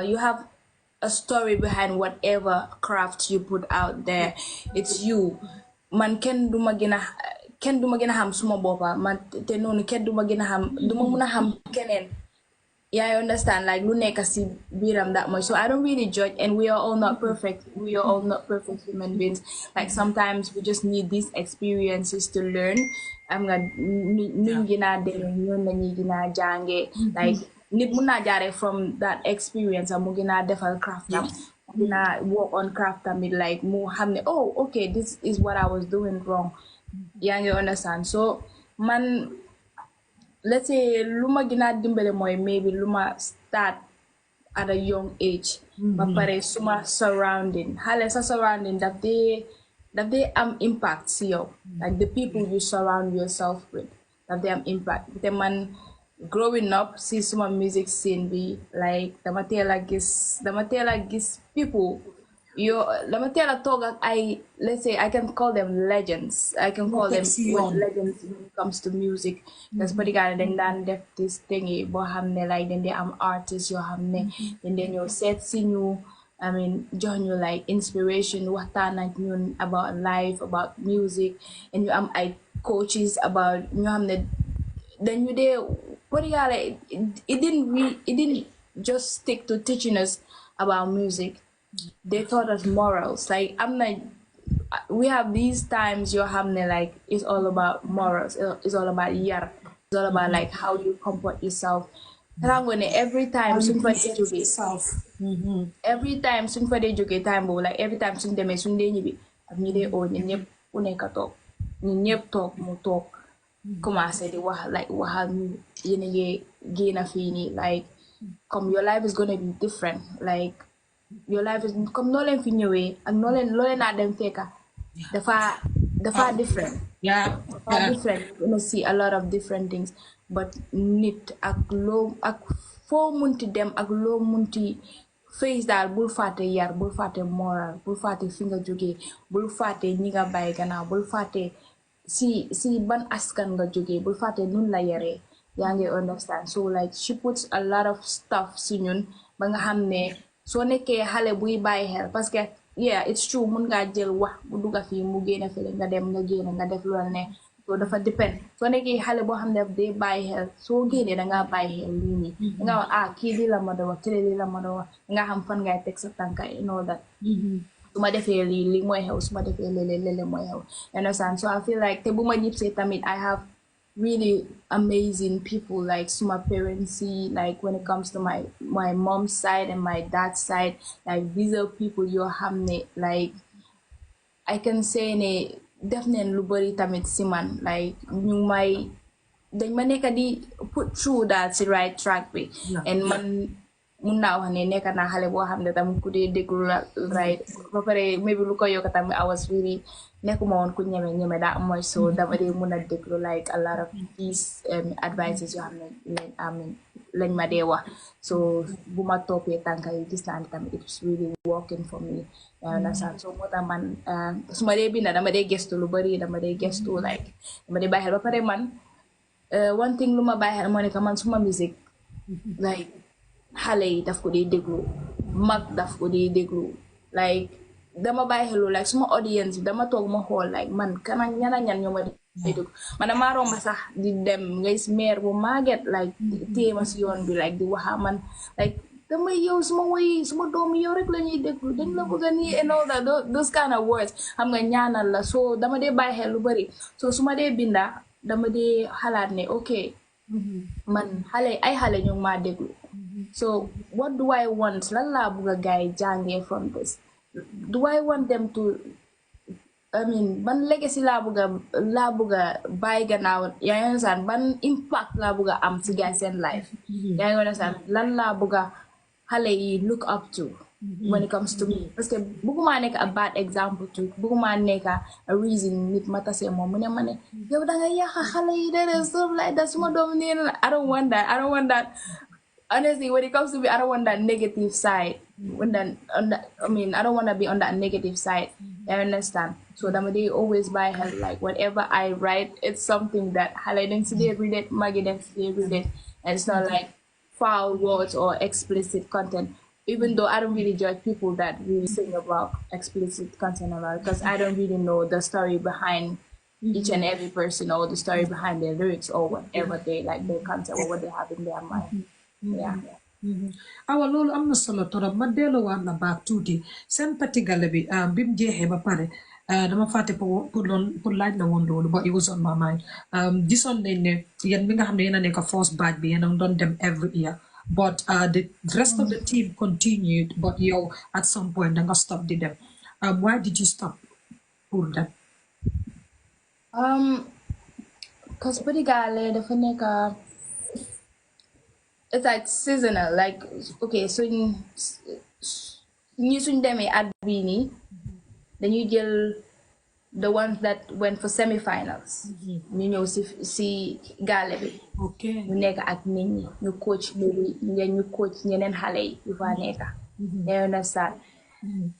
you have a story behind whatever craft you put out there. It's you. Man ken duma gina ham suma bopa man te nonu ken duma gina ham duma muna ham kenen. Yeah, I understand. Like Lune kasi biram that much. So I don't really judge, and we are all not perfect. We are all not perfect human beings. Like sometimes we just need these experiences to learn. I'm gonna like nit muna jare from that experience. I'm gonna develop craft. I'm gonna work on craft. I mean, like more hamne. Oh, okay, this is what I was doing wrong. Yeah, you understand. So man, let's say luma gina dimbele moy maybe luma start at a young age but pare suma surrounding hale sa surrounding that they impact see you like the people you surround yourself with that they impact the man growing up see suma music scene be like the matela gis people you let me tell a talk let's say I can call them legends. I can call them legends when it comes to music. That's pretty good. Then def this thingy but hamne like then they am artists you hamne and then you set see you I mean join you like inspiration what about life, about music and you am I coaches about you hamne then you there pretty good it didn't just stick to teaching us about music. They taught us morals. Like I'm like, we have these times you're having like it's all about morals. It's all about yar. It's all about like how you comport yourself. And I'm gonna every time soon for every time soon for the time like every time soon they may soon they be I'm need on nyep uneka talk nyep talk mo talk. Come I said like what you gain a fini like come your life is gonna be different like. Your life is come no len fi ñëwé ak no len na dem feka dafa different different you know see a lot of different things but nit ak lo ak fo munti dem ak lo munti face dal bul faté yar bul faté moral bul faté fi nga joggé bul faté ñi nga bay gannaaw bul faté si ban askan nga joggé bul faté nun la yaré yaa ngi understand so like she puts a lot of stuff si ñun ba nga xamné so nekkee xale buy bàyyi xel parce que yeah it's true mun ngaa jël wax bu dugga fii mu génne fële nga dem nga génne nga def loolu ne so dafa depend soo nekkee xale boo xam ne daf day bàyyi xel soo génnee dangaa bàyyi xel lii nii danga wax kii lii la ma doon wax kii lii la ma doon wax nga xam fan ngay teg sa tànka and all that su ma defee lii mooy xew su ma defee léeg-léeg mooy xew you understand so I feel like te bu ma ñibbisee tamit I have really amazing people like my parents see like when it comes to my mom's side and my dad's side like these are people you're hamne like I can say ne definitely lu bari tamit si man like ñu may dañ ma nekk di put through that right track bi and man mun naa wax ne nekk naa xale boo xam ne tam ku dee déglu la right ba pare maybe lu ko yokk tamit I was really nekkuma woon ku ñeme that much so dama dee mun a déglu like a lot of these advices yoo xam ne lañ ma dee wax so bu ma toppee tànka yi gis naa ne tamit it's really working for me understand so moo tax man su ma dee binda dama dee gestu lu bari dama dee gestu like dama dee bàyyi xel ba pare man one thing lu ma bàyyi xel moo nekk man suma music like xale yi daf ko dee déglu mag daf ko dee déglu like dama bàyyi xelu like suma audience dama toog ma xool like man kana ñan ñoo ma dee déglu man dama romb sax di dem ngay meer bu màgget like téye ma si yoon bi like di waxa man like dama yow suma doom yow rek la ñuy déglu dañ la bëgg a nii and all that those kind of words xam nga ñaanal la so dama dee bàyyi xel lu bari so suma dee binda dama dee xalaat ne ok man xale ñu ma déglu so what do I want lan laa bëgg a gaay jàngee from this do I want them to I mean ban legacy laa bëgg a bàyyi gannaaw yaa ngi understand ban impact laa bëgg a am si gaay seen life yaa ngi understand lan laa bëgg a xale yi look up to when it comes to me parce que bëgguma nekk a bad example to bëgguma nekk a reason nit ma tasee moom mu ne ma ne yow da nga yàq xale yi de stuff like that suma doom nee na I don't want that honestly when it comes to me I don't want that negative side I don't want to be on that negative side I understand so dama dey always buy help like whatever I write it's something that xale dañ si dee read it magi dañ si dee read it and it's not like foul words or explicit content even though I don't really judge people that really sing about explicit content about because I don't really know the story behind each and every person or the story behind their lyrics or whatever they like their content or what they have in their mind. Yeah. awa loolu am na solo torop ma delluwaat la baak tuuti seen patigale bi bi mu jeexee ba pare dama fàtte pour laaj la woon loolu but it was on my mind gisoon nañ ne yéen mi nga xam ne yéen a nekk first batch bi yéen a doon dem every year but the rest of the team continued but yow at some point da nga stop di dem why did you stop pour dem because patigale dafa nekk it's like seasonal like okay so ñi suñ demee at bii nii dañuy jël the ones that went for semi-finals ñu ñëw si gaale bi ñu nekk ak nit ñi ñu coach ñu coach ñeneen xale yi yu fa nekk you understand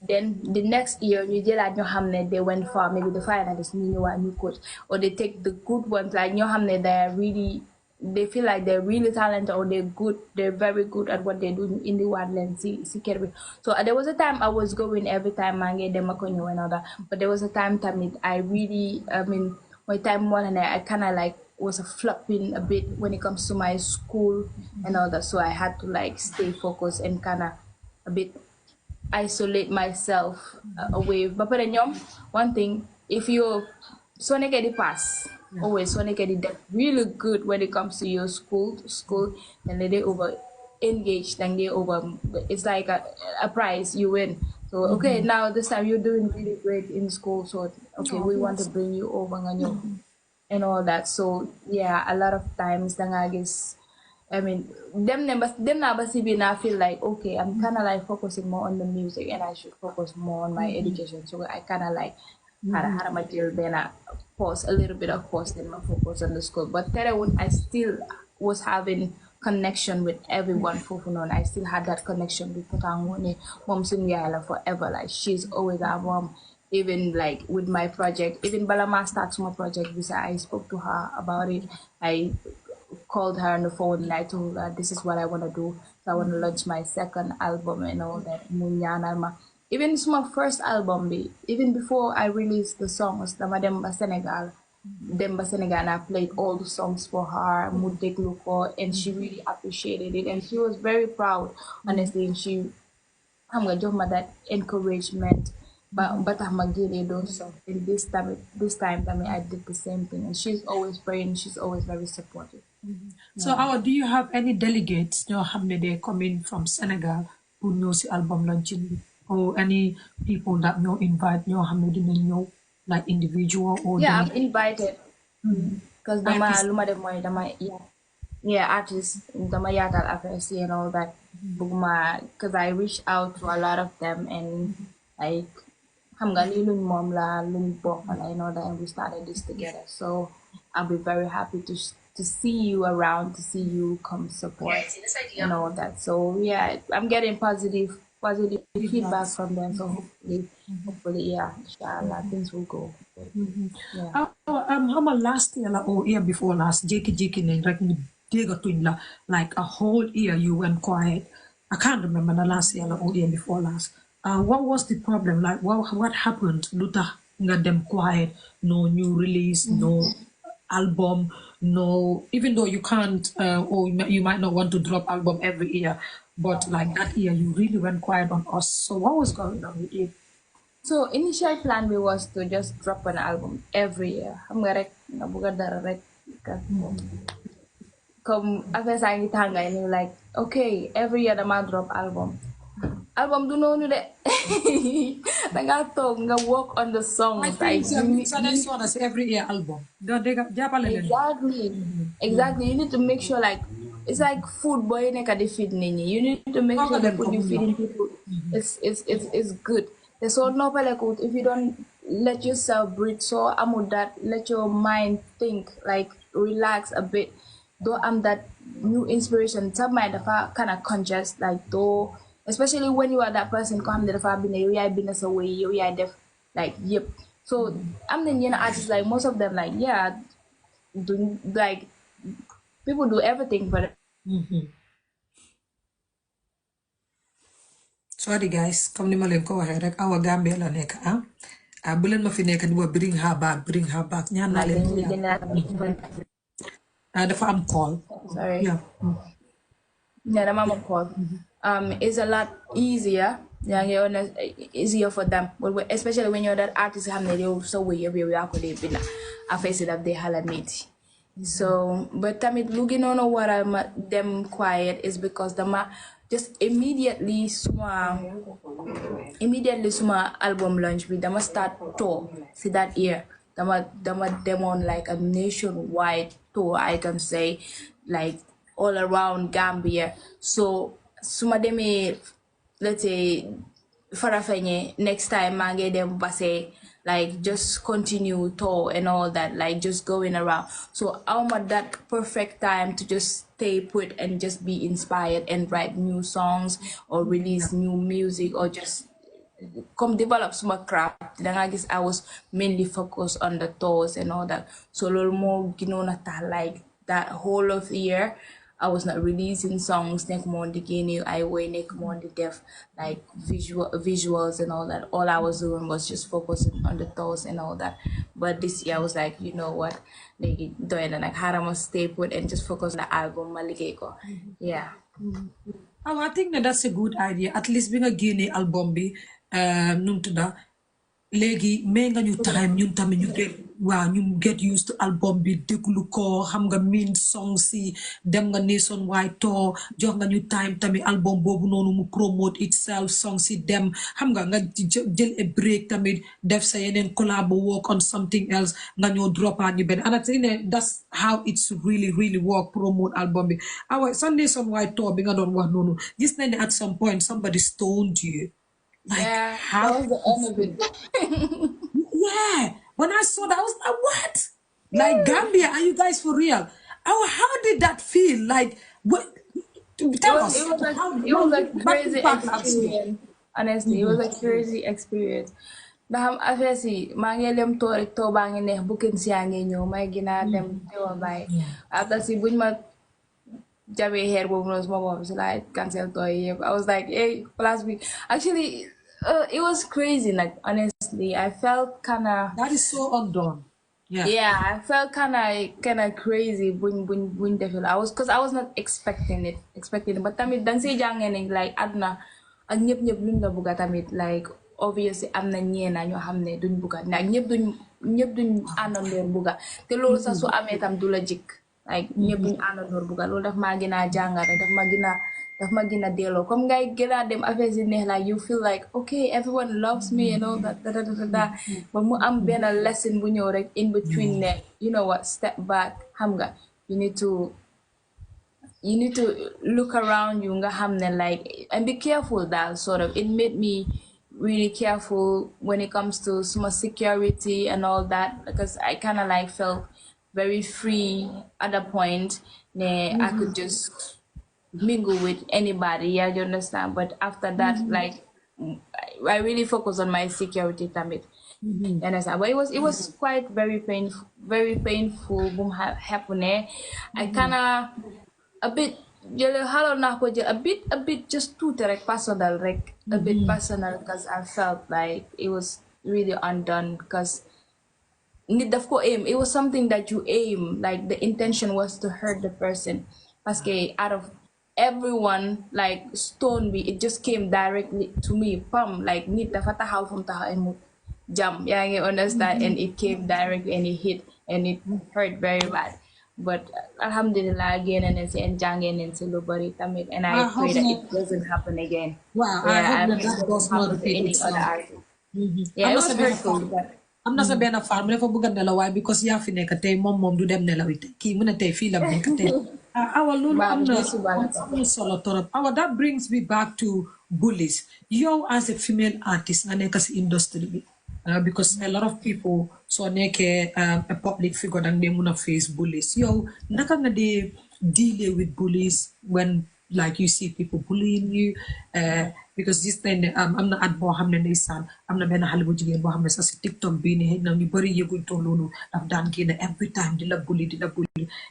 then the next year ñu jëlaat ñoo xam ne they went for maybe the finalists ñu ñëwaat ñu coach or they take the good ones like ñoo xam ne they feel like they're really talented or they're very good at what they do in the wildland si kër bi so there was a time I was going every time maa ngi dem ak ñëw and all that but there was a time tamit I mean my time more than I kind of like was flopping a bit when it comes to my school and all that so I had to like stay focused and kind of a bit isolate myself away but pare ñoom one thing if you soo nekkee di pass always soo nekkee di def really good when it comes to your school and then they over engaged and they over it's like a prize you win so okay now this time you're doing really great in school so okay we want to bring you over and all that so yeah a lot of times danga gis I mean them never see me now feel like okay I'm kind of like focusing more on the music and I should focus more on my education so I kind of like had a material then I pause a little bit of pause then I focus on the school but I still was having connection with everyone I still had that connection with Potangone mom Sunyala forever like she's always our mom even like with my project even Balama starts my project I spoke to her about it I called her on the phone and I told her this is what I want to do so I want to launch my second album and all that even it's my first album even before I released the songs dama Demba Senegal and I played all the songs for her and she really appreciated it and she was very proud honestly and she jox ma that encouragement but I'm getting those songs and this time I did the same thing and she's always praying she's always very supportive. So do you have any delegates ñoo xam ne they coming from Senegal pour ñëw si album launching bi or any people that ñoo invite ñoo xam ne dinañ ñëw like individual or yeah I'm invited because dama lu ma def mooy dama artists dama yaatal affaire si and all that bëgguma because I reached out to a lot of them and like xam nga lii luñ moom la luñ bokk la and all that and we started this together so I'll be very happy to see you around, to see you come support and all that. So yeah, I'm getting positive feedback from them. So hopefully, yeah, inshallah, things will go. Yeah. How last year or year before last, Jiki like a whole year you went quiet. I can't remember the last year or year before last. What was the problem? Like what happened? Luta got them quiet, no new release, no album, no, even though you can't or you might not want to drop album every year, but like that year you really went quiet on us. So what was going on with you? So initial plan was to just drop an album every year. I'm gonna come after saying tanga and you're like, okay, every year the man drop album do noonu de danga toog nga work on the songs like so that's what is every year album exactly you need to make sure like it's like food boy nekk di feed nit ñi you need to make sure that food you feeding people it's good te soo noppalekut if you don't let yourself breathe so amul that let your mind think like relax a bit doo am that new inspiration sa mind dafa kind of congest like doo especially when you are that person come the far been a business away you def like yep so I'm the artists like most of them like yeah do like people do everything but sorry guys comme ni ma leen ko waxee rek Awa Gambia la nekk bu leen ma fi nekk di wa bring her back ñaan naa leen dafa am call sorry yeah dama am call it's a lot easier easier for them especially when you're that artist xam ne yow sa wéy yëpp yow yaa ko dee binda affaire si daf dee xala metti so but tamit lu gënoon a waral ma dem quiet is because dama just immediately suma album launch bi dama start tour si that year dama demoon like a nationwide tour I can say like all around Gambia so suma demee let's say Farafenye next time maa ngi dem Basse like just continue tour and all that like just going around so I'm at that perfect time to just stay put and just be inspired and write new songs or release new music or just come develop my craft then I guess I was mainly focused on the tours and all that so lol mo ginoon na tax like that whole of the year I was not releasing songs nek mo di gene I way nek mo di def like visuals and all that all I was doing was just focusing on the tours and all that but this year I was like you know what like doing and like how I must stay put and just focus on the album maligay ko yeah I think that's a good idea at least bi nga génne album bi num tudda léegi may nga ñu time ñun tamit ñu get used to album bi déglu ko xam nga mean song si dem nga nationwide tour jox nga ñu time tamit album boobu noonu mu promote itself song si dem xam nga jël a break tamit def sa yeneen collab work on something else nga ñoo drop ñu benn and I think that's how it's really work promote album bi sa nationwide tour bi nga doon wax noonu gis nañ ne at some point somebody stoned you like, yeah, that was the end of it. Yeah, when I saw that, I was like, what? Like, Gambia, are you guys for real? How did that feel? Like, what? Tell us. It was a crazy experience. Honestly, it was a crazy experience. Baham afesi mangelem to rek to bangi neex buken si ange ñew may gina dem tewa bay after si buñ ma jabe hair bobu no sama bob like cancel to I was like hey plus we actually it was crazy like honestly I felt kind of that is so undone yeah I felt kind of crazy buñ defil because I was not expecting it but tamit dang say jangene like aduna ak ñep luñ la buga tamit like obviously amna ñeena ñoo xamne duñ buga nak ñep duñ àndandoor buga te loolu sax su amé tam du la jik like ñep duñ àndandoor buga loolu daf ma gëna jàngal daf ma gëna delloo comme ngay gëna dem affaire yi neex like you feel like okay everyone loves me and all that but mu am benn lesson bu ñëw rek in between ne you know what step back xam nga you need to look around you nga xam ne like and be careful that sort of it made me really careful when it comes to some security and all that because I kind of like felt very free at a point I could just mingle with anybody you understand but after that like I really focused on my security tamit you understand but it was quite very painful boom happening I kind of a bit a bit just too personal a bit personal because I felt like it was really undone because it was something that you aim like the intention was to hurt the person because out of everyone like stone me it just came directly to me like nit dafa taxaw fum taxaw and mu jam you understand and it came directly and it hit and it hurt very bad but alhamdulillah again and jangeen and lu bari tamit and I pray that it doesn't happen again wow I hope that does not repeat itself yeah it was hurtful but am na sa benn farm dafa bëgg nelaw waaye because yaa fi nekk tey moom du dem nelaw it kii mu ne tey fii la nekk tey awa loolu am na solo torop awa that brings me back to bullies yow as a female artist nga nekk si industry bi because a lot of people soo nekkee a public figure dang dee mun a face bullies yow naka nga dee deal with bullies when like you see people bullying you because this thing am na at boo xam ne ndeysaan am na benn xale bu jigéen boo xam ne sax si TikTok bii nii na ñu bëri yëguñ toog loolu daf daan génn every time di la bully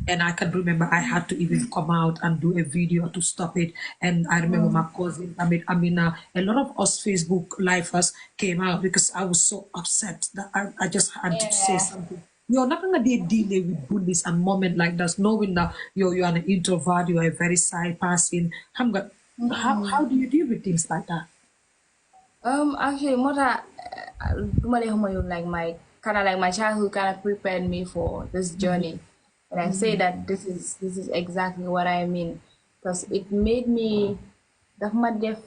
and I can remember I had to even come out and do a video to stop it and I remember my cousin Amina a lot of us Facebook lifers came out because I was so upset that I just had to say something. You're not gonna deal with bullies and moment like that, knowing that you're an introvert, you're a very shy person. How do you deal with things like that? Actually, Mota, like my kind of like my childhood kind of prepared me for this journey, and I say that this is exactly what I mean, because it made me that my deaf.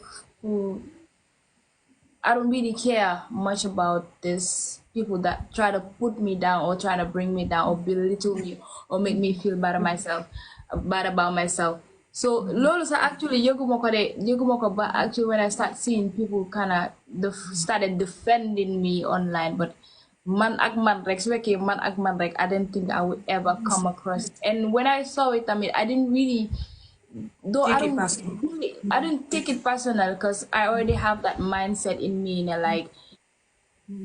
I don't really care much about this people that try to put me down or try to bring me down or belittle me or make me feel bad about myself. So lolo sa actually yogumoko but actually when I start seeing people kind of started defending me online, but man ak man rek I didn't think I would ever come across it. And when I saw it, I mean, I didn't really though I didn't take it personal because I already have that mindset in me, and like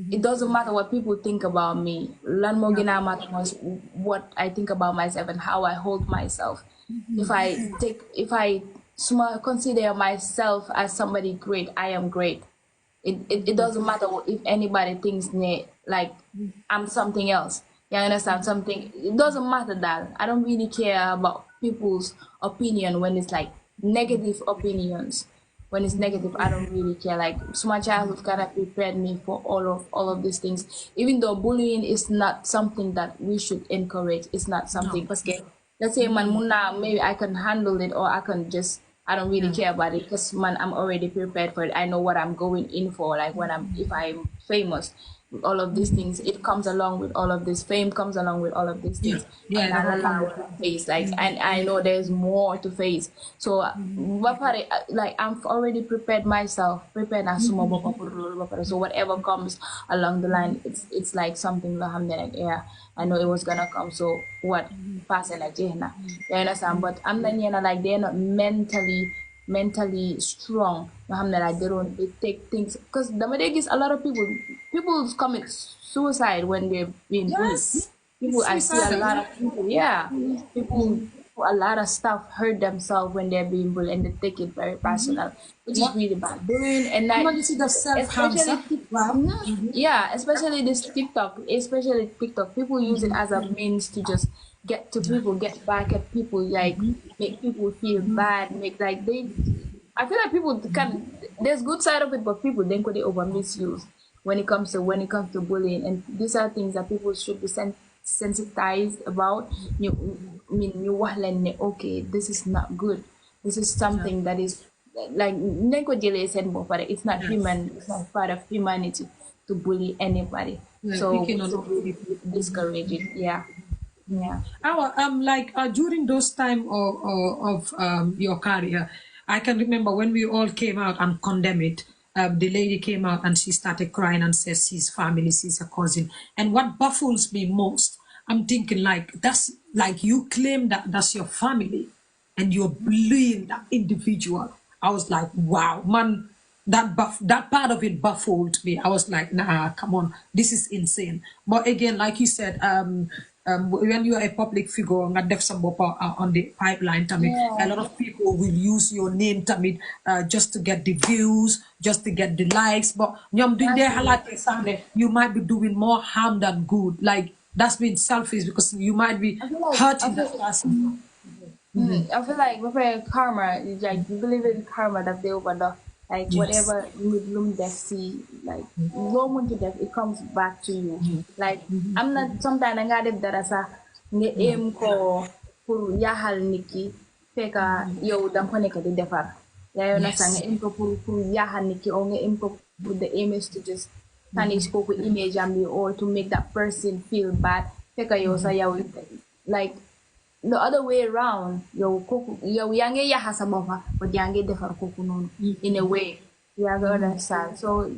it doesn't matter what people think about me. Lan mo gina matter was what I think about myself and how I hold myself. If I consider myself as somebody great, I am great. It doesn't matter if anybody thinks like I'm something else. You understand something? It doesn't matter that. I don't really care about people's opinion when it's like negative opinions. When it's negative, I don't really care. Like so my childhood kind of prepared me for all of these things. Even though bullying is not something that we should encourage. It's not something. Because let's say man muna, maybe I can handle it or I can just I don't really care about it because man I'm already prepared for it. I know what I'm going in for. Like if I'm famous. All of these things, it comes along with all of this fame comes along with all of these things. And I allow to face like and I know there's more to face. So like I'm already prepared myself, prepared as so whatever comes along the line, it's like something like yeah, I know it was gonna come. So what passing like Jehna. You understand? But I'm not like they're not mentally strong. Like they take things because the mistake is a lot of people commit suicide when they're being bullied. People I see a lot of people people a lot of stuff hurt themselves when they're being bullied and they take it very personal, which is really bad. Bullying and like especially this especially TikTok, people use it as a means to just get back at people, like make people feel bad, make like I feel like people there's good side of it, but people then could over misuse when it comes to bullying, and these are things that people should be sensitized about. Okay, this is not good. This is something that is like it's not human. It's not part of humanity to bully anybody. So discourage it. Yeah. During those time of your career, I can remember when we all came out and condemned it. The lady came out and she started crying and says she's family, she's a cousin. And what baffles me most, I'm thinking like that's like you claim that that's your family and you're bullying that individual. I was like, wow, man, that part of it baffled me. I was like, nah, come on, this is insane. But again, like you said, when you are a public figure, nga def sa bopa on the pipeline, tamit, a lot of people will use your name, tamit, just to get the views, just to get the likes. But you might be doing more harm than good. Like that's being selfish because you might be hurting that person. I feel like with karma, like you believe in karma that they overdo. Like whatever you see, like it comes back to you. Like I'm not sometimes I got it that as a aim ko puru yahal niki peka yo dam ko neka di defar. Ya yo nasa nga aim ko puru yahal niki o nga aim ko the aim is to just punish ko image me or to make that person feel bad. Peka yo sa yaw like the other way around, yo yange ya hasabofa, but yange defar kuku non in a way. You understand? So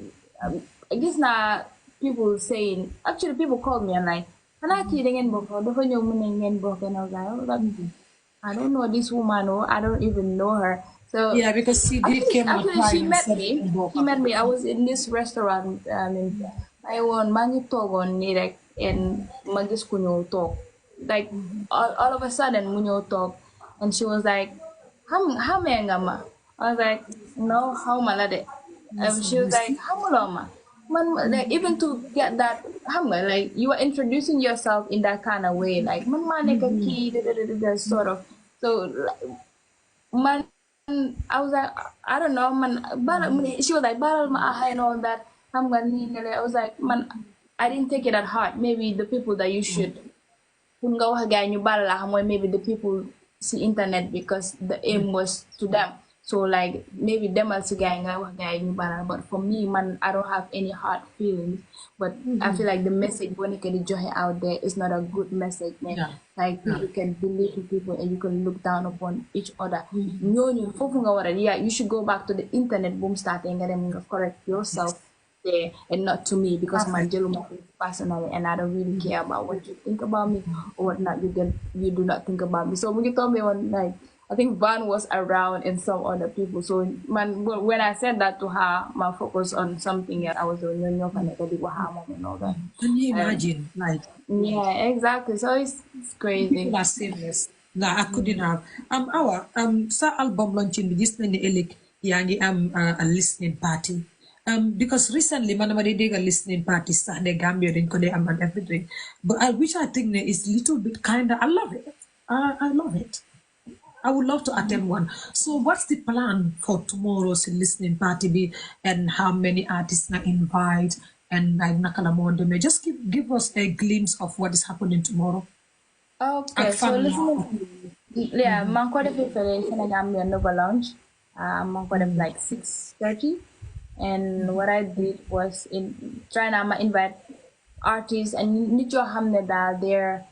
I guess now people saying actually people call me and like, "Ana kidding in boko, the phone you meaning in boko," and I was like, "Oh, that I don't know this woman, or I don't even know her. So Yeah, because she did came out she crying and met said me. it broke She up. met me. I was in this restaurant. I won mangi togon ni rek and magis kunyo talk. Like all of a sudden munyo talk, and she was like, how ma? I was like, no, how malade? She was like, how maloma? Man, like even to get that, like you are introducing yourself in that kind of way, like man, maneka key, sort of. So man, I was like, I don't know, man. She was like, "Baral ma aha," and all that. I was like, man, I didn't take it at heart. Maybe the people that you should kung nga wax gaay ñu baal la maybe the people see internet because the aim was to them. So like maybe demal si gaay nga wax gaay ñu baal but for me man I don't have any hard feelings, but I feel like the message when you can joxe out there is not a good message, man. Yeah. Like you can believe in people and you can look down upon each other. ñooñu foofu nga war a yeah, you should go back to the internet boom starting nga dem nga correct yourself there and not to me because my jello personally and I don't really care about what you think about me or what not you do not think about me. So when you told me one night, I think Van was around and some other people. So man, when I said that to her, my focus on something else. I was on your and all that. Can you imagine? Like, Yeah, exactly. So it's crazy. people are serious. Nah, I couldn't have. Sa album launching bi gis nañ ne ëllëg yaa ngi am a listening party. Because recently man dama dee dégg listening party sax ne Gambia dañ ko dee am and everything. But which I think ne is little bit kinda I love it. I love it. I would love to attend one. So what's the plan for tomorrow's listening party be and how many artists na invite and like nakala mo may just give us a glimpse of what is happening tomorrow. Okay, so listening, yeah, man ko def preparation and I'm your Nova Lounge. Man ko def like 6:30. And what I did was trying to invite artists and nit yoo xam ne daal they're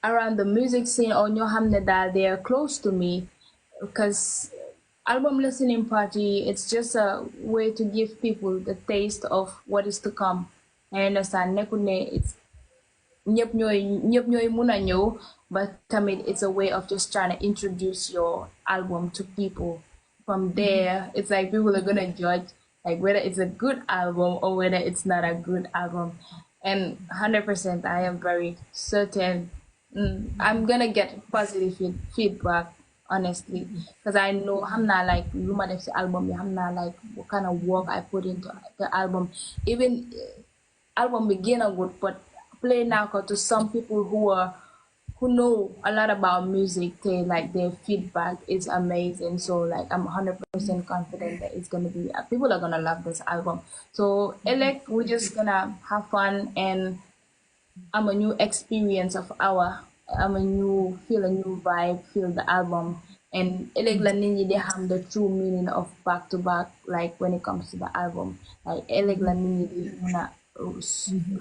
around the music scene or ñoo xam ne daal they're close to me because album listening party it's just a way to give people the taste of what is to come. I understand nekkul ne it's ñëpp ñooy mun a ñëw but tamit it's a way of just trying to introduce your album to people. From there it's like people are gonna judge like whether it's a good album or whether it's not a good album. And 100% I am very certain I'm gonna get positive feedback honestly because I know I'm not like Luma Def's album, I'm not like what kind of work I put into the album. Even album beginner good, but play now to some people who know a lot about music, they like their feedback is amazing. So like I'm 100% confident that it's gonna be people are gonna love this album. So like we're just gonna have fun and I'm a new experience of I'm a new feel a new vibe, feel the album. And like la nit ñi they have the true meaning of back to back, like when it comes to the album. Like like la nit ñi di mëna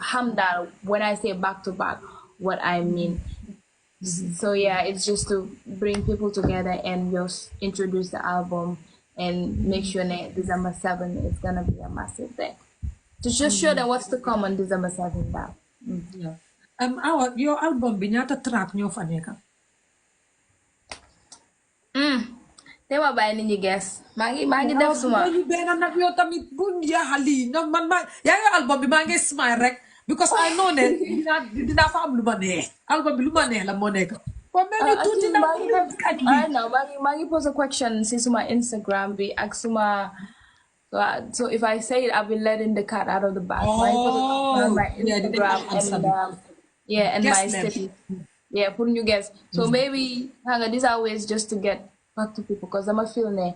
xam daal when I say back to back, what I mean. So yeah, it's just to bring people together and just introduce the album and make sure that December 7th is gonna be a massive thing. To just show them what's to come on December 7th now. Yeah. Your album bi ñaata track ñoo fa nekk? Te ma bàyyi nit ñi guess. maa ngi def suma. benn nag yow tamit bu jaaxali na man yaa ngi album bi maa ngi smile rek because I know ne dinaa fa am lu ma neex album bi lu ma neex la moo nekk. I know maa ngi pose a question si suma Instagram bi ak suma. So if I say it, I'll be letting the cat out of the bag. So I put it on my Instagram and my status. Yeah, put new guests. So maybe these are ways just to get back to people because I'm a feeling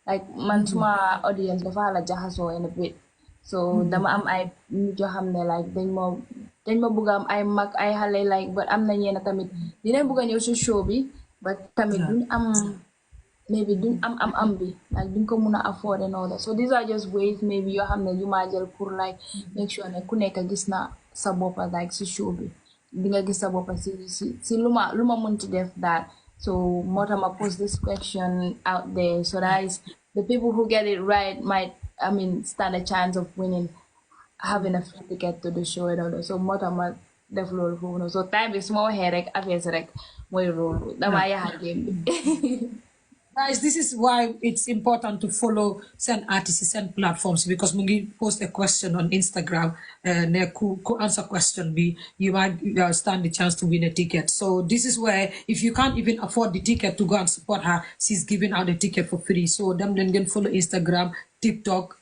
like man suma audience dafa la jaxasoo in a bit. So dama am ay nit yoo xam ne like dañ ma bëgg am ay mag ay xale like but am na ñeena tamit dinañ bëgg a ñëw si show bi but tamit duñ am maybe duñ am bi like duñ ko mun a afford and all that. So these are just ways maybe yoo xam ne yu ma jël pour like make sure ne ku nekk gis na sa boppa like si show bi di nga gis sa boppa si lu ma mun to def that. So more time I post this question out there so that is the people who get it right might stand a chance of winning having a free ticket to the show and all that. So more time I def loolu foofu noonu so time bi su ma waxee rek affaire si rek mooy loolu damaa yaxa game bi Guys, this is why it's important to follow send artists, send platforms because when you post a question on Instagram, could answer question be you might stand the chance to win a ticket. So this is where if you can't even afford the ticket to go and support her, she's giving out the ticket for free. So them then can follow Instagram, TikTok,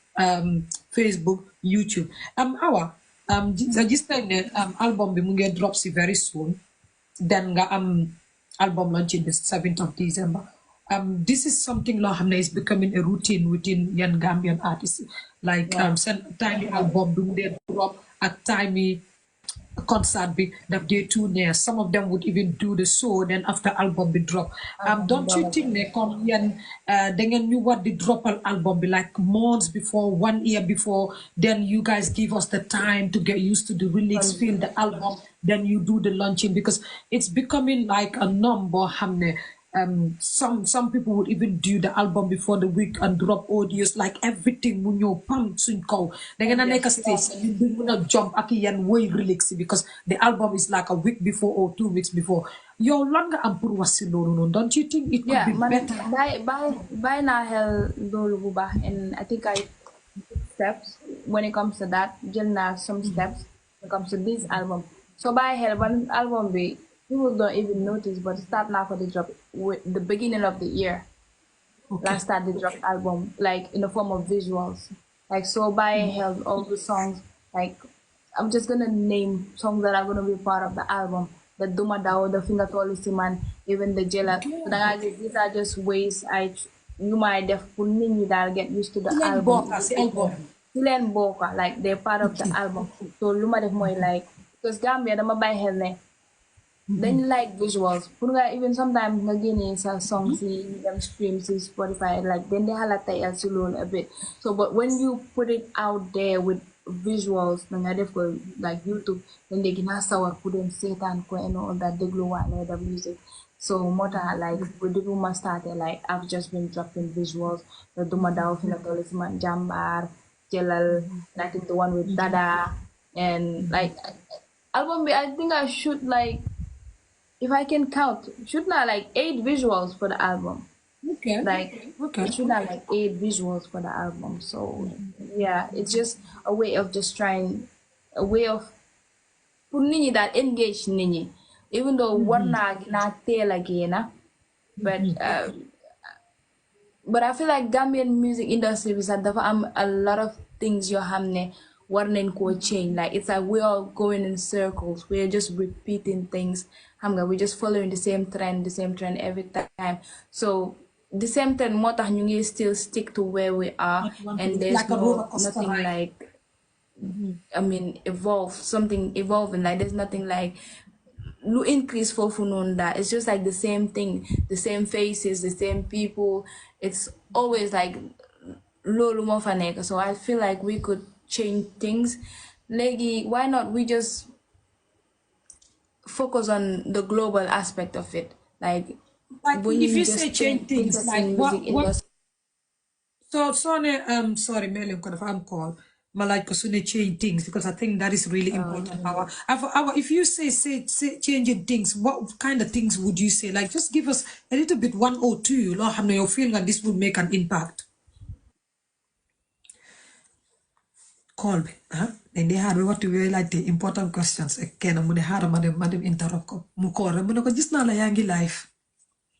Facebook, YouTube. Just album bi mu ngi drop si very soon. Then nga album launching the 7th of December. This is something loo xam ne is becoming a routine within young Gambian artists. Like seen time album du mu dee drop ak time concert bi daf dee tourné. Some of them would even do the show then after album bi drop. Don't you think ne comme yéen da ngeen ñu war di dropal album bi like months before, 1 year before, then you guys give us the time to get used to the release, feel the album, then you do the launching because it's becoming like a norm boo xam ne some people would even do the album before the week and drop audios like everything mu ñëw pam suñ kaw da ngeen a nekk stage you duñ mën a jump ak yenn woy relax because the album is like a week before or 2 weeks before yow lan nga am pour wax si loolu noonu don't you think it could be better bàyyi naa xel loolu bu baax and I think I took steps when it comes to that jël naa some steps when it comes to this album so bàyyi xel ban album bi people don't even notice, but start now for the drop with the beginning of the year. Okay. Last start the drop album, like in the form of visuals. Like so by held all the songs, like I'm just gonna name songs that are gonna be part of the album. The Duma Dao, the Finger Tolisi Man, even the Jella. So these are just ways you might definitely that get used to the album. Silen Boka, like they're part of the album. So Luma def more like because Gambia dama by hell then you like visuals. Even sometimes nga génnee sa songs yi them streams in Spotify like then they halata el si loolu a bit. So but when you put it out there with visuals nga def ko like YouTube then they gina sawar pour dem seetaan ko and all that dégluwaale the music. So mota like with the rumor started like I've just been dropping visuals. The Duma Daw Fina Tolli Man Jambar, Jelal, and I think the one with Dada and like album I think I should like if I can count, should not like 8 visuals for the album. Okay. Like it should have like 8 visuals for the album. So yeah, it's just a way of just trying a way of putting that engage nini. Even though one not tell again, but I feel like Gambian music industry is that a lot of things you hamne warning ko change. Like it's like we're all going in circles. We're just repeating things. We're just following the same trend every time. So the same trend more than you still stick to where we are and there's like nothing like I mean something evolving, like there's nothing like increase for that. It's just like the same thing, the same faces, the same people. It's always like lolu mo fa nek. So I feel like we could change things. Legi, why not we just focus on the global aspect of it, like if you say change things like what so sorry Melium could have called Malay Kosune change things because I think that is really important. If you say changing things, what kind of things would you say? Like just give us a little bit 1 or 2 how you feel that this would make an impact. Call me, and they had what to be like the important questions. Again, I'm gonna have madam interrupt ko. Mukore, I'm gonna just not like life.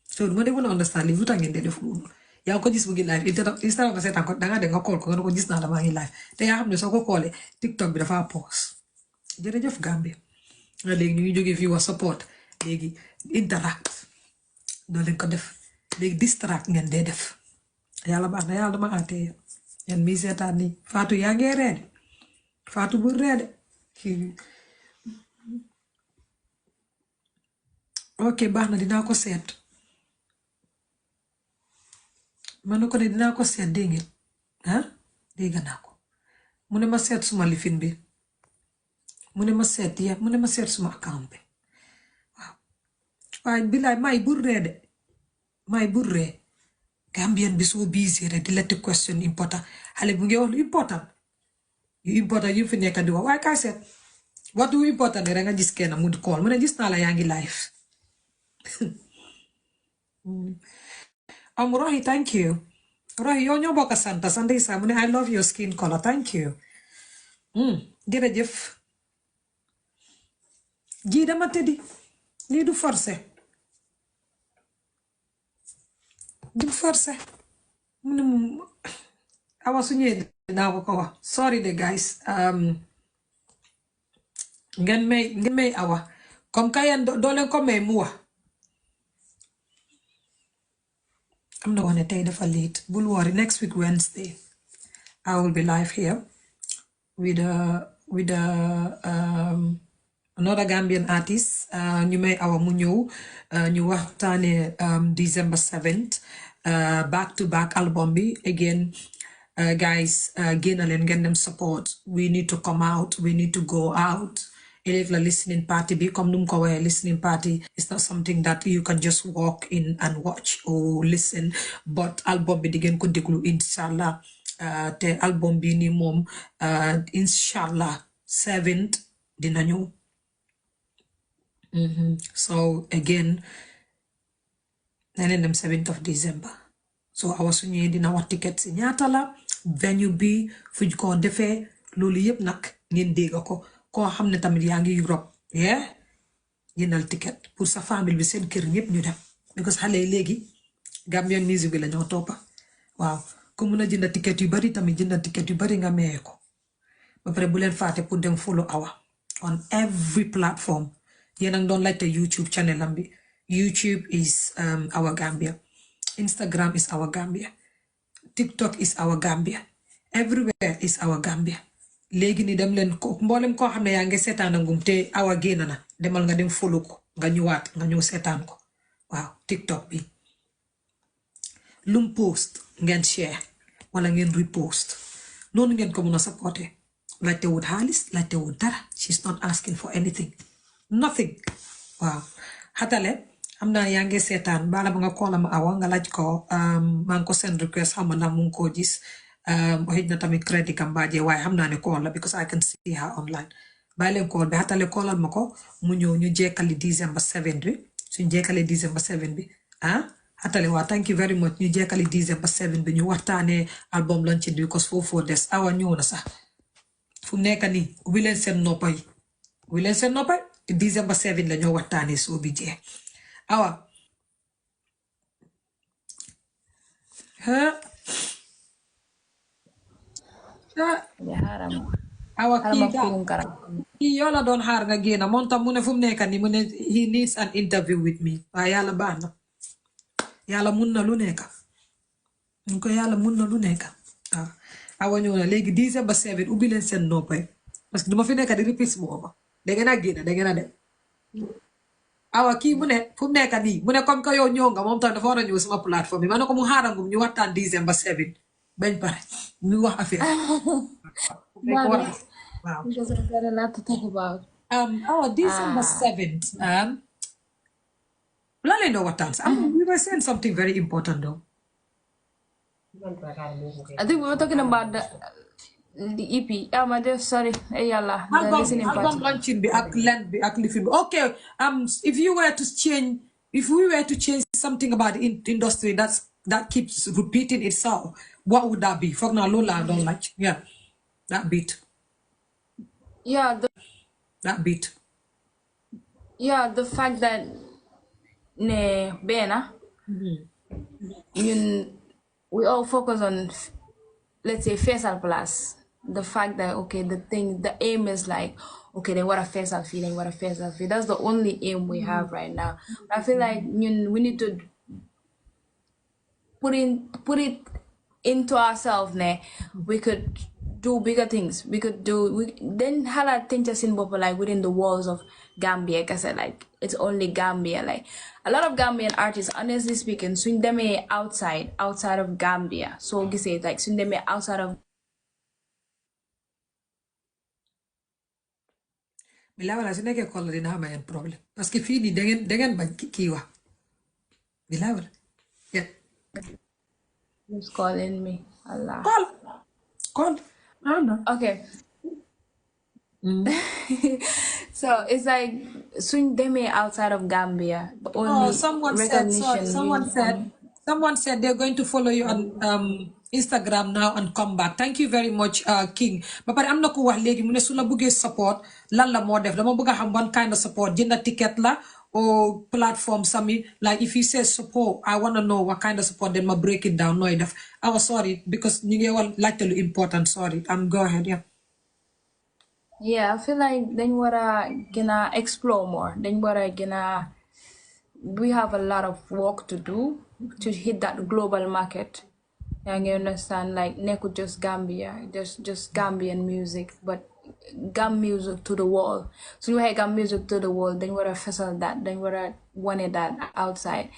So, when they want to understand, if you don't get the food, you go just life. Instead of saying, I'm going to call, I'm just not my life. They have no so call it TikTok with a far pause. They're just Gambia. They need to give you a support. They interact. They distract and they def. Yalama ate. And me said, Fatu yang red. Fatu bu red. Okay, bahna dina ko set. Manu ko dina ko set dingit. Diga nako. Mune ma set suma lifin bi. Mune ma set suma account bi. Waaw. Bilay may burre. Gambian be so busy the let question important. Hale bu ngi wax important. You important you fi nekk di wax. Why I said what do important nga gis kenn mu call mu ne gis na la yaangi live. Rohi, thank you. Rohi, yow ñoo bokk santa Sunday sa mu ne I love your skin color. Thank you. Jërëjëf. Ji dama tëddi. Lii du forcé. Du forcé. Mu ne mu awa su ñëwee dinaa ko ko wax. Sorry de guys. Ngeen may awa. Comme ka yéen doo leen ko may mu wax. am na wax ne tey dafa late. Bul worry, next week Wednesday I will be live here with another Gambian artist. ñu may awa mu ñëw ñu waxtaane December 7th back to back album bi again. Guys, génn leen ngeen dem support. We need to come out, we need to go out. If la listening party bi comme num ko waxe listening party is not something that you can just walk in and watch or listen, but album bi di ngeen ko déglu inshallah. Te album bi ni moom inshallah 7th dina ñëw. So again neneen dem 7th of December. So awa suñu dina wax ticket si ñaata la, venue bi fuñ ko defee, loolu yëpp nag ngeen dégg ko. Koo xam ne tamit yaa ngi Europe jëndal ticket pour sa famille bi seen kër ñëpp ñu dem, because xale yi léegi Gambian music bi la ñoo toppa. Waaw ku mun a jënd ticket yu bari tamit jëndal ticket yu bari nga maye ko. Ba pare bu leen fàtte pour dem follow awa on every platform. Yéen a ngi doon laajte YouTube channel am bi. YouTube is our Gambia. Instagram is our Gambia. TikTok is our Gambia. Everywhere is our Gambia. Léegi ni dem leen ko mboolem koo xam ne yaa ngi seetaan ngum te awa génn na demal nga dem follow ko nga ñëwaat nga ñëw seetaan ko. Waaw TikTok bi lum post ngeen share wala ngeen repost, noonu ngeen ko mun a supporter. Laajte wut xaalis, laajte wut dara. She's not asking for anything, nothing. Waaw xatale am naa yaa ngi seetaan bala ba nga koola ma awa nga laaj ko maa ngi ko send request xam na mu ngi koo gis. Xëj na tamit crédit kam baaje waaye xam naa ne call la because I can see her online. Bàyyi leen call bi xatale callal ma ko mu ñëw ñu jekkali December 7 bi suñ jekkale December 7 bi xatale waa thank you very much ñu jekkali December 7 bi ñu waxtaanee album launch bi because foofu des awa ñëw na sax fu mu nekk nii ubbi leen seen noppa yi December 7 la ñoo waxtaanee soo bi jeex awa awa kii yoo la doon xaar nga génn moom tam mu ne fu mu nekk nii mu ne he needs an interview with me waaye yàlla baax na yàlla mun na lu nekk ñu ko yàlla mun na lu nekk waaw awa ñëw na léegi December 7 ubbi leen seen noppay parce que duma fi nekk di repeat booba dangeen a génn dangeen a dem awa kii mu ne fu mu nekk nii mu ne comme que yow ñëw nga moom tam dafa war a ñëw sama plateforme bi ma ne ko mu xaarangum ñu waxtaan December 7 bañ pare ñu wax affaire wow. Because I've got a lot to talk about. December 7th. We were saying something very important though. I think we were talking about the EP. My dear, sorry. Hey, Allah. Album launching be land be living. Okay. If we were to change something about the industry that keeps repeating itself, what would that be? For now, Lola, I don't like. Yeah. That beat. Yeah, that beat. Yeah, the fact that Bena, we all focus on, let's say, Faisal Plus. The fact that the aim is like, okay, then what a Faisal feeling, what a Faisal feel. That's the only aim we have right now. I feel like we need to put it into ourselves. We could do bigger things. Then hala things just in like within the walls of Gambia, because like it's only Gambia. Like a lot of Gambian artists, honestly speaking, swing them outside of Gambia. So you say like swing them outside of Bilawala si neke kola din hama yan problem. Paski fini dengan ba kiwa. Bilawala. Yeah. Who's calling me? Allah. Call. Okay. So it's like soon they may outside of Gambia, the Oh, only someone said, sorry, recognition someone said they're going to follow you on Instagram now and come back. Thank you very much, King. But I'm not ko wax legi mu ne su la bëggee support lan la moo def dama bëgg a xam one kind of support jënda ticket la or platform sami like if you say support I want to know what kind of support then ma break it down nooy def. I was sorry because ñu ngi wal laajte lu important sorry go ahead yeah. Yeah, I feel like then wanna gonna explore more. Then wanna gonna we have a lot of work to do to hit that global market. And you understand, like neku just Gambia, just Gambian music, but Gam music to the world. So you have Gam music to the world, then you wanna fessel that, then you wanna want that outside.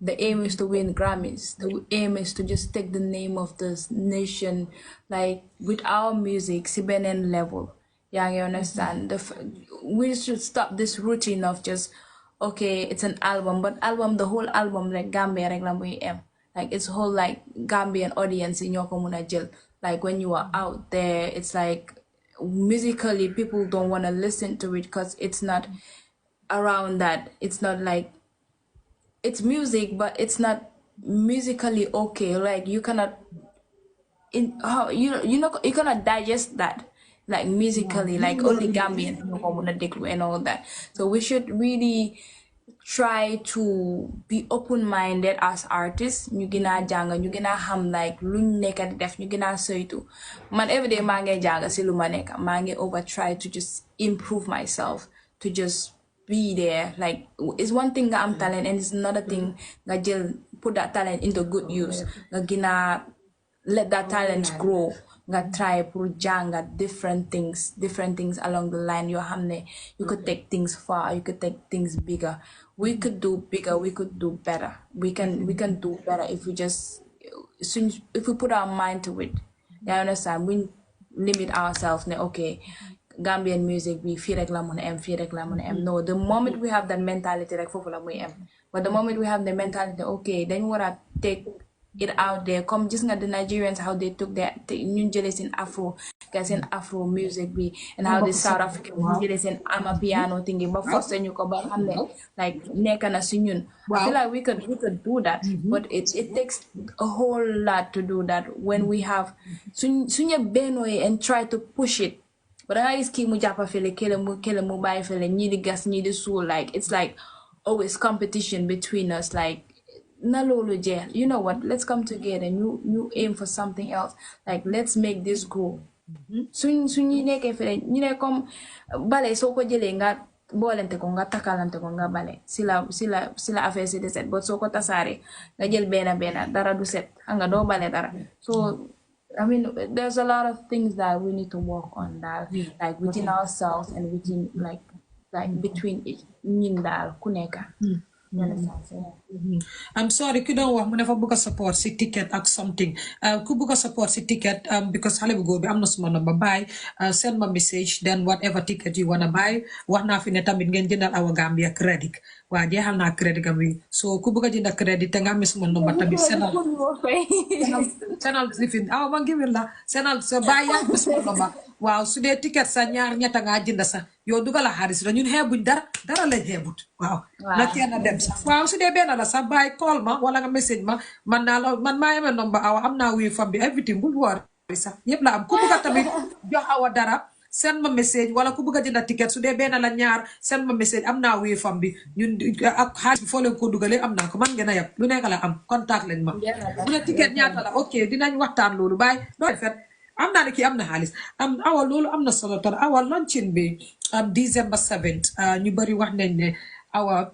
The aim is to win Grammys. The aim is to just take the name of this nation, like with our music, Sibenen level. Yeah, you understand. We should stop this routine of just okay, it's an album, but the whole album like Gambia regular M. Like it's whole like Gambian audience in your community. Like when you are out there, it's like musically people don't want to listen to it because it's not around that. It's not like it's music, but it's not musically okay. Like you cannot you cannot digest that like musically, like only Gambian and all that. So we should really try to be open-minded as artists. ñu gën a jàng ñu gën a xam like luñ nekk di def ñu gën a saytu man everyday maa ngi jàng si lu ma nekk maa ngi over try to just improve myself to just be there. Like it's one thing nga am talent and it's another thing nga jël put that talent into good use nga gën a let that talent grow nga try pour janga different things along the line. You could take things far, you could take things bigger. We could do bigger, we could do better. We can do better if we put our mind to it. You understand? We limit ourselves. Okay, Gambian music we feel like lamon M. No, the moment we have that mentality like fofu la muy M. But the moment we have the mentality, okay, then what I take it out there. Come just not the Nigerians how they took their new jealous in Afro, guys in Afro music be and how the South African jealous in Amapiano thingy, but first then you come back like nekana sinyun. I feel like we could do that, but it takes a whole lot to do that when we have sunya benway and try to push it. But I is keep mujapa fele kele mu buy fele need gas need soul like it's like always competition between us like you know what, let's come together and you aim for something else, like let's make this grow. Suñ ñu nekkee fele ñu ne comme bale soo ko jëlee nga boolente ko nga takalante ko nga bale sila affaire si de set but soo ko tasaare nga jël benn dara du set nga doo bale dara. So I mean there's a lot of things that we need to work on that like within ourselves and within like between ñin daal ku nekk. I'm sorry, ku don't wax mu ne fa bëgg support si ticket ak something. Ku bëgg support si ticket because xale bu góor bi am na suma number buy send my message then whatever ticket you wanna buy. Wax naa fi ne tamit ngeen jëndal Awa Gambia credit. Waa jeexal naa credit gam wi. So ku bëgg jëndal credit te nga am suma number tamit sendal lifin aw ma ngi la sendal sa buy yaa suma number. Waaw su dee ticket sa ñaar ñetta nga jënd sa yow dugal xaalis la ñun xeebuñ dara la xeebut. Waaw na kenn dem sax waaw su dee benn la sax bàyyi call ma wala nga message ma man maa yeme number Awa am naa wii fam bi everything bul war sax yëpp la am ku bëgg tamit jox Awa dara send ma message wala ku bëgg jënd ticket su dee benn la ñaar send ma message am naa wii fam bi ñun ak xaalis bi foo leen ko dugalee am naa ko man ngeen a yab lu nekk la am contact leen ma bu ne ticket ñaata la ok dinañ waxtaan loolu bàyyi doo fet am naa ne kii am na xaalis Awa loolu am na solo tor Awa launching bi December 7th ñu bari wax nañ ne Awa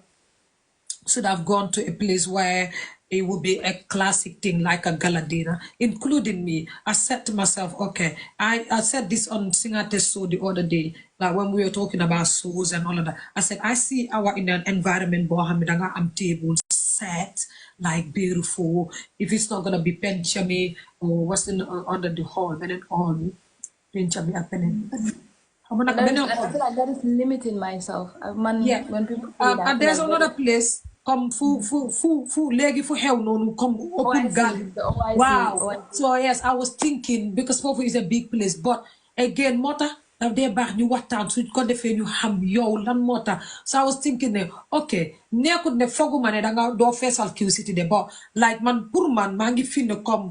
should have gone to a place where it would be a classic thing like a gala dinner, including me. I said to myself, okay, I said this on Singate's show the other day, like when we were talking about shows and all of that. I said, I see Awa in an environment bohamidanga am tables set, like beautiful. If it's not gonna be penchami or what's under the hall, then all penchami happening. I feel like that is limiting myself. When people say that, and there's another place. Come fu legi fu xew nonu come open garden. Wow. So yes, I was thinking because Pofu is a big place, but again, Mota, daf dee baax ñu waxtaan suñ ko defee ñu xam yow lan moo tax so I was thinking ne ok nekkut ne foguma ne danga doo feesal Q City de but like man pour man maa ngi fi ne comme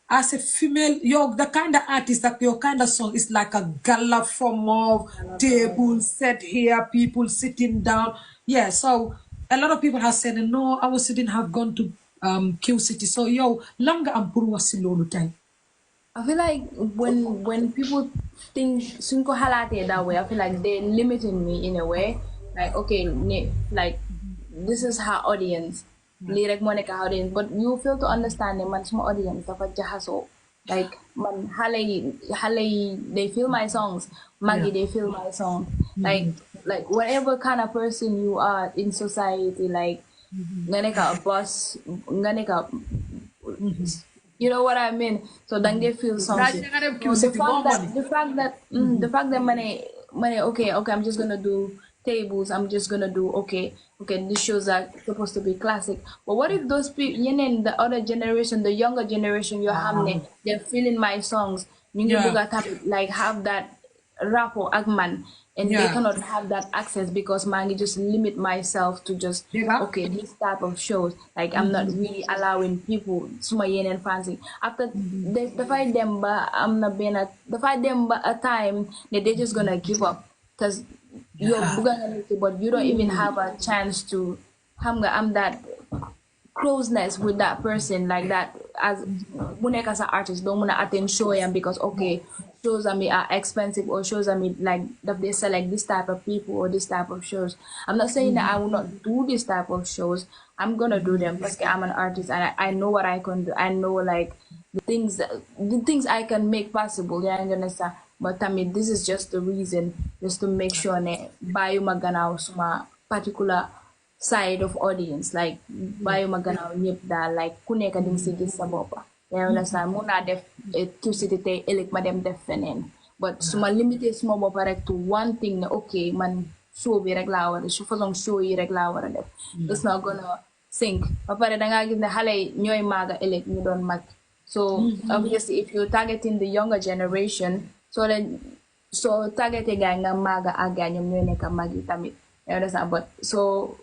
as a female, the kind of artist that your kind of song is like a gala form of table set here, people sitting down. Yeah, so a lot of people have said, no, I wouldn't have gone to Q City. So langa am pur wasilolu time. I feel like when people think sunko halate that way, I feel like they're limiting me in a way. Like okay, like this is her audience. Lii rek moo nekk audience but you fail to understand ne man suma audience dafa jaxasoo like man xale yi they feel my songs magi they feel my song like whatever kind of person you are in society like nga nekk a boss nga nekk a you know what I mean so dang they feel something the fact that money okay I'm just gonna do tables I'm just gonna do okay these shows are supposed to be classic but what if those people the other generation the younger generation they're feeling my songs like have that rapport agman and they cannot have that access because man just limit myself to just okay this type of shows like I'm not really allowing people suma yenen fancy after the fight them but I'm not being the fight them but a time that they're just gonna give up because you're but you don't even have a chance to I'm that closeness with that person like that as as an artist don't wanna attend show because okay shows are expensive or shows like that they select this type of people or this type of shows. I'm not saying that I will not do this type of shows. I'm gonna do them because I'm an artist and I know what I can do. I know like the things I can make possible. Yeah, I understand. But I mean, this is just the reason, just to make sure ne bayo maganaw suma particular side of audience, like bayo maganaw ñep da like ku nekk ding ci gis sa bopa. Yeah, understand. Muna def Q City tay elek ma dem def fenen. But suma limité suma bopa rek to one thing ne okay man show bi rek la wara, façon show yi rek la wara def. It's not gonna sink. Ba pare da nga gis ne xalé ñoy maga elek ñu don mag. So obviously if you're targeting the younger generation so target guy nga maga aga ñom ñoy nekk magi tamit you understand but so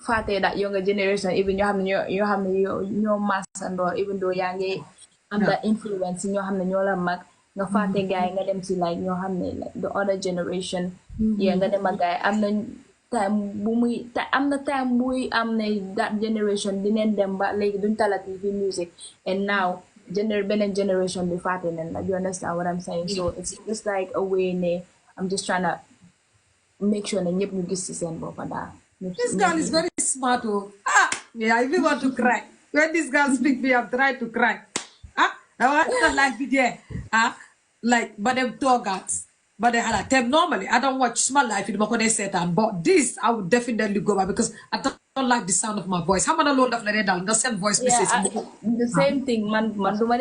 fate that younger generation even you have ñoo massandor even though yaa ngi am the influence ñoo xam ne ñoo la mag nga fate guy nga dem ci like ñoo xam ne like the other generation yeah nga dem ak guy am na time muy am na that generation dineen dem ba léegi duñ talati fi music and now beneen generation be fighting and like you understand what I'm saying so it's just like a way I'm just trying to make sure that ñëpp ñu gis ci seen bopp daal. This girl is very smart yeah I even want to cry when this girl speak me I'm trying to cry I want to like video like but them toggats but they had them normally I don't watch Small Life in Mokode Setan but this I would definitely go back because I don't like the sound of my voice. How many load of the dal? The same voice message. The same thing. Man, Small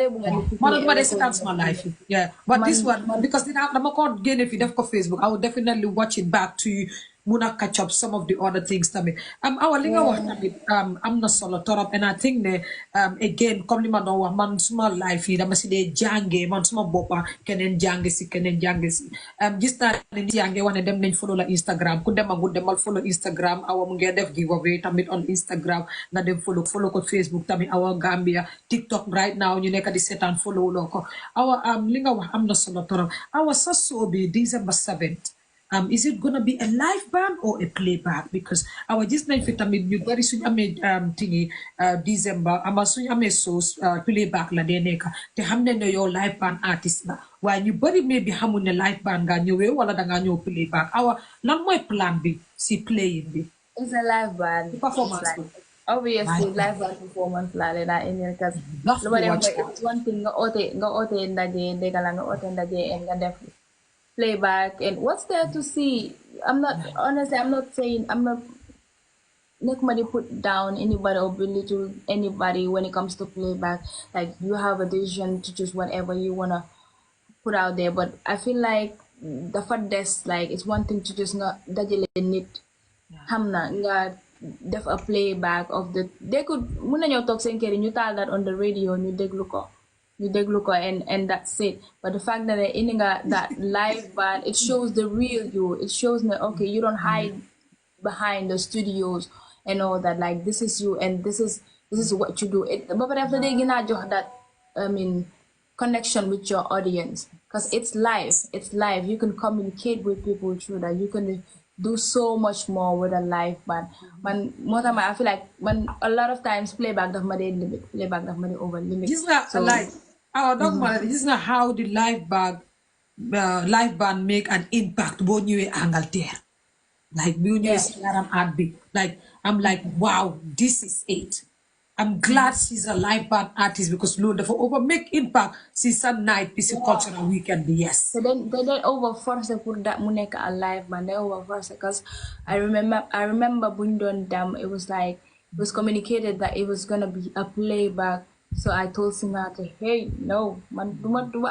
Life. Yeah, but this one because I'm not again if you have Facebook, I will definitely watch it back to you. Muna catch up some of the other things tamit our linga wax tamit am na solo torop and I think ne again comme li ma doon wax man suma life yi dama si dee jànge man suma boppa keneen jànge si gis naa ne nit yaa ngi wax ne dem nañ follow la Instagram ku demagul demal follow Instagram awa mu ngi def giveaway tamit on Instagram nga dem follow ko Facebook tamit awa Gambia TikTok right now ñu nekk di seetaan follow loo ko awa li nga wax am na solo torop awa sa show bi December 7th is it gonna be a live band or a playback? Because our just night fit you very soon thingy December soon shows playback la deneka te hamne no your live band artist na when you body maybe hamune live band ga ñëwé wala da nga ñëw playback awa lan moy plan bi si playing bi it's a live band performance obviously live band performance la la in because it's one thing nga ote ndaje degala nga ote ndaje and nga def playback and what's there to see I'm not saying I'm not nobody put down anybody or belittle anybody when it comes to playback like you have a decision to choose whatever you want to put out there but I feel like the fact like it's one thing to just not dajale nit hamna nga def a playback of they could muna ñoo tok seen kër ñu taal that on the radio ñu déglu ko you déglu ko and that's it. But the fact that in that live band, it shows the real you. It shows me, okay, you don't hide behind the studios and all that. Like, this is you, and this is what you do. But after they gonna that, I mean, connection with your audience, because it's live. It's live. You can communicate with people through that. You can do so much more with a live band. Man, more time I feel like when a lot of times playback of my limit, playback of my over limit. This is not So like our dogma. This is not how the live band make an impact when you angle there. Like when you see that I'm at big. Like I'm like, wow, this is it. I'm glad she's a live band artist because Lord for over make impact. She's a night piece of cultural weekend, yes. So then they over force put that muneka alive man. They over force because I remember Bundon Dam, it was like it was communicated that it was gonna be a playback. So I told Sinatra, hey, no, man,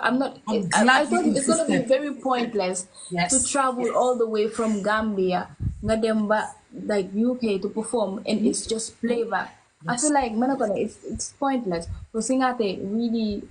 I'm not. I thought it's gonna be very pointless to travel all the way from Gambia, Ngademba, like UK to perform, and it's just playback. I feel like it's pointless. So Singate really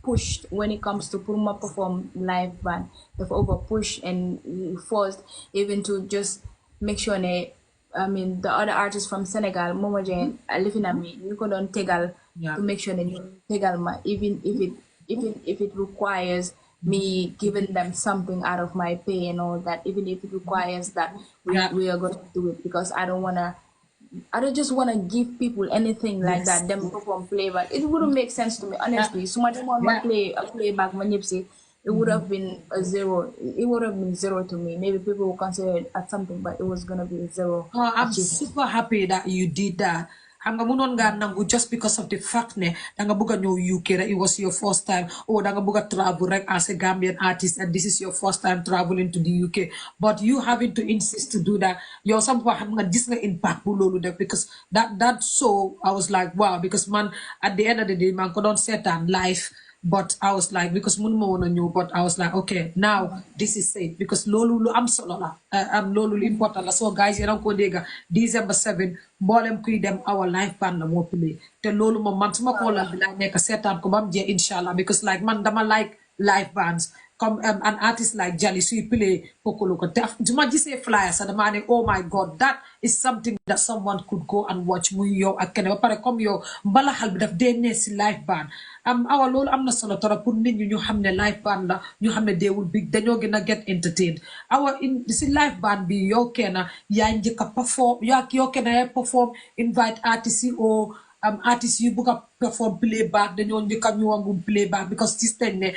pushed when it comes to Purma perform live band. They've over pushed and forced even to just make sure I mean the other artists from Senegal, Momo Jane, living at me, you could on Tegal to make sure that you Tegal ma even if it requires me giving them something out of my pay and all that, even if it requires that we are going to do it, because I don't just want to give people anything like that. Them perform playback. It wouldn't make sense to me, honestly. So much more play a playback when you say it would have been a zero. It would have been zero to me. Maybe people will consider it as something, but it was gonna be a zero. Oh, I'm super happy that you did that. Xam nga munon nga nangu just because of the fact ne danga buga ñew UK rek, it was your first time, or danga buga travel rek as a Gambian artist and this is your first time traveling to the UK, but you having to insist to do that. Yow some xam nga gis nga impact bu lolu def, because that show I was like wow, because man at the end of the day man ko don setan live. But I was like, because Munmo wanna know, but I was like, okay, now this is it. Because Lolu I'm solo la. I'm Lolu important. So guys, you know, Kodega, December 7, Bolem kui them our life band na mo play. Te Lolu mo man suma ko la bila neka setan ko bam je inshallah, because like man dama like live bands. Come an artist like Jali, so you play Pokoloko. Juma just say flyers and the man, oh my god, that is something that someone could go and watch. Muyo akene pare come yo mbala hal bi daf dene si live band. Our lol am na solo tora pour nit ñu xamne live band la, ñu xamne they will be dañoo gëna get entertained. Our in this live band bi yo kena ya njëkka perform, yo kena perform, invite artists or artists you book up perform playback, then you only come you want playback, because this thing they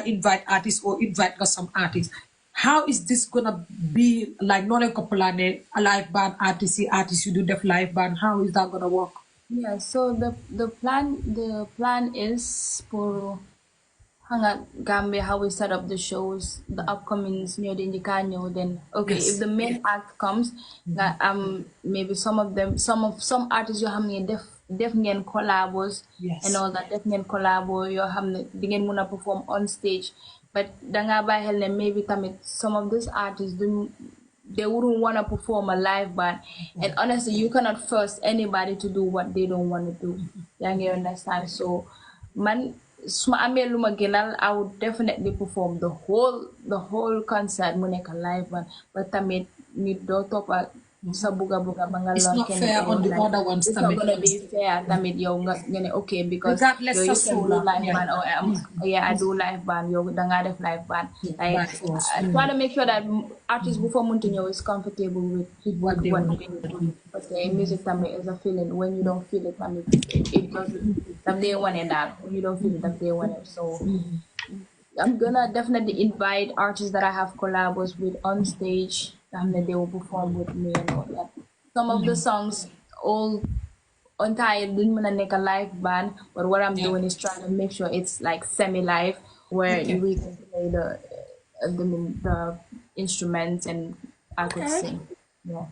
invite artists or invite some artists. How is this gonna be like not a couple a live band artist you do the live band? How is that gonna work? Yeah, so the plan is for hanga Gambia, how we set up the shows, the upcoming near the Indicanyo, then okay, if the main act comes, that maybe some artists you have def ngeen collabos and all that, def ngeen collabo yoo xam ne di ngeen muna perform on stage, but danga bàyyi xel ne maybe tamit some of these artists they wouldn't want to perform a live band, and honestly you cannot force anybody to do what they don't want to do. Yaa ngi understand? So man suma amee lu ma gënal, I would definitely perform the whole concert mu nekk live band, but tamit nit doo toppa sa buga it's not fair on the other ones. It's not gonna be fair tamit yow nga ne okay, because yow you can do live band or I do live band, yow danga def live band. Like I try to make sure that artists before munti ñëw is comfortable with what they do. Okay, music tamit is a feeling. When you don't feel it tamit it doesn't tam day wane daal. When you don't feel it tam day wane. So I'm gonna definitely invite artists that I have collabos with on stage. They will perform with me and all that. Some of the songs all entire didn't wanna make a live band, but what I'm doing is trying to make sure it's like semi-live, where we can play the instruments and I could sing. Yeah.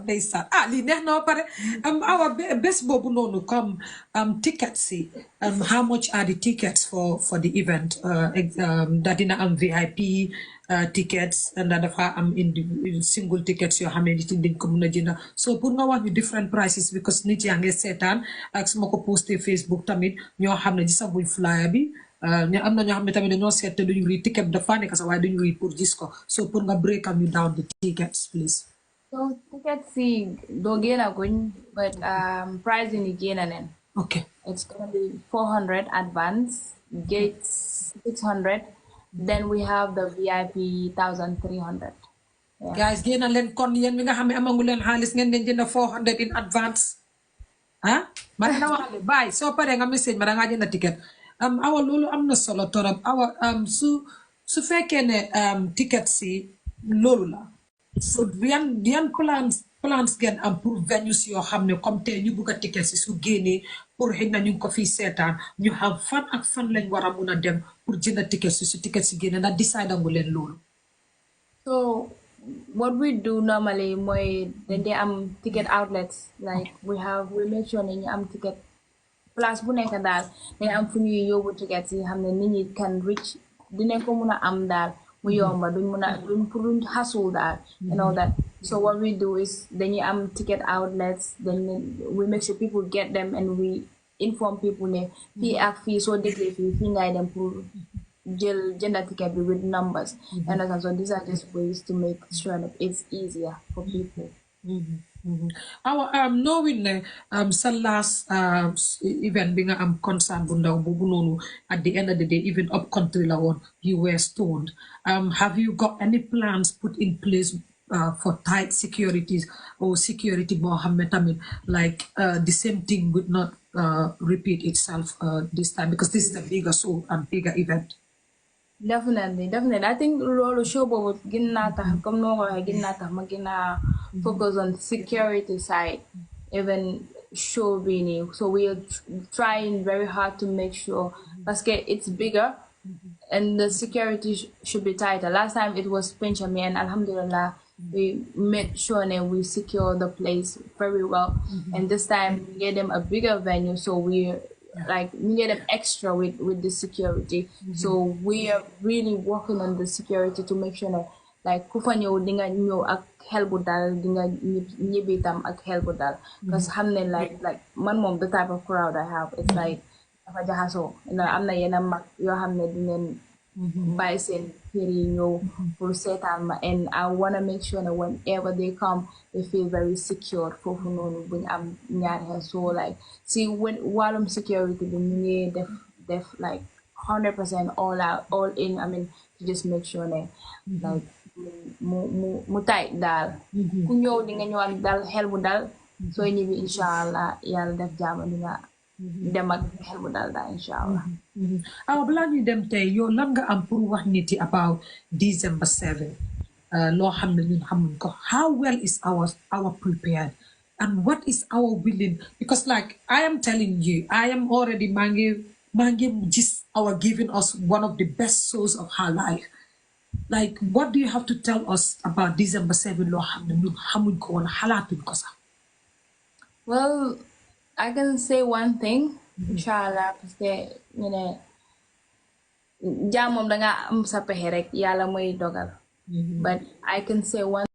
Ndeysaan li neex na ba pare awa bés boobu noonu comme tickets yi how much are the tickets for the event da dina am VIP tickets da dafa am single tickets yoo xam ne nit dañ ko mun a jënda so pour nga wax ñu different prices because nit yaa ngi seetaan ak su ma ko posté Facebook tamit ñoo xam ne gisaguñ flyer bi am na ñoo xam ne tamit dañoo seet te duñu read ticket bi dafa nekk sax waaye duñu read pour gis ko so pour nga break am you down the tickets please. So tickets see do gain a going, but pricing again and then. Okay. It's gonna be 400 advance, gates 600. Then we have the VIP 1,300. Yeah. Guys, génn leen kon yéen mi nga xam ne amangu leen xaalis ngeen leen jënd 400 in advance. Man na wax bye soo paree nga message ma da ngaa jënd ticket. Awa loolu am na solo torop awa su fekkee ne ticket si loolu la. So yan plans ngeen am pour venues yoo xam ne comme tey ñu bugg a ticket si su génnee pour xëy na ñu ngi ko fii seetaan ñu xam fan ak fan lañ war a mun a dem pour jënd ticket si su ticket si génne ndax decide angu leen loolu. So what we do normally then they ticket outlets like we make sure ne ñu am ticket place bu nekk daal dañ am fu ñuy yóbbu ticket yi xam ne nit ñi can reach dinañ ko mun a am daal mu yomba duñ hassle daal and all that. So what we do is dañuy am ticket outlets, then we make sure people get them and we inform people ne fii ak fii soo déggee fii ngay dem pour jënd ticket with numbers. And so these are just ways to make sure that it's easier for people. Our knowing sa last event being concern bu ndaw boobu noonu at the end of the day even up country la woon you were stoned. Have you got any plans put in place for tight securities or security boo xam ne tamit like the same thing would not repeat itself this time because this is a bigger event. Definitely. I think loolu show boobu gën naa tax comme noo ko waxee gën naa tax ma gën a focus on security side even show bi nii so we are trying very hard to make sure parce que it's bigger and the security should be tighter. Last time it was Pinchami and alhamdulillah we made sure that we secure the place very well and this time we gave them a bigger venue so we get them extra with the security. So we are really working on the security to make sure that like ku fa ñëw di nga ñëw ak xel bu dal di nga ñibbi tam ak xel bu dal because xam ne like man moom the type of crowd I have it's like dafa jaxasoo am na yenn mag yoo xam ne dinañ bàyyi seen kër yi ñëw pour seetaan ma and I want to make sure that whenever they come they feel very secure foofu noonu buñ am ñaari xel so like see when wàllum security bi ñu ngi def like 100% all in I mean to just make sure ne like mu tight daal ku ñëw di nga ñëwaat dal xel bu dal sooy ñibbi incha allah yàlla def jàmm di nga dem ak xel bu dal daal incha allah. Balaa ñuy dem tey yow lan nga am pour wax nit yi about December 7 loo xam ne ñun xamuñ ko how well is our prepared and what is our willing because like I am telling you I am already maa ngi gis our giving us one of the best shows of her life. Like, what do you have to tell us about December 7 loo xam ne ñun xamuñ ko woon xalaatuñ ko sax. Well, I can say one thing, inshallah, parce que ñu ne jaam moom danga am sa pexe rek yàlla mooy dogal. But I can say one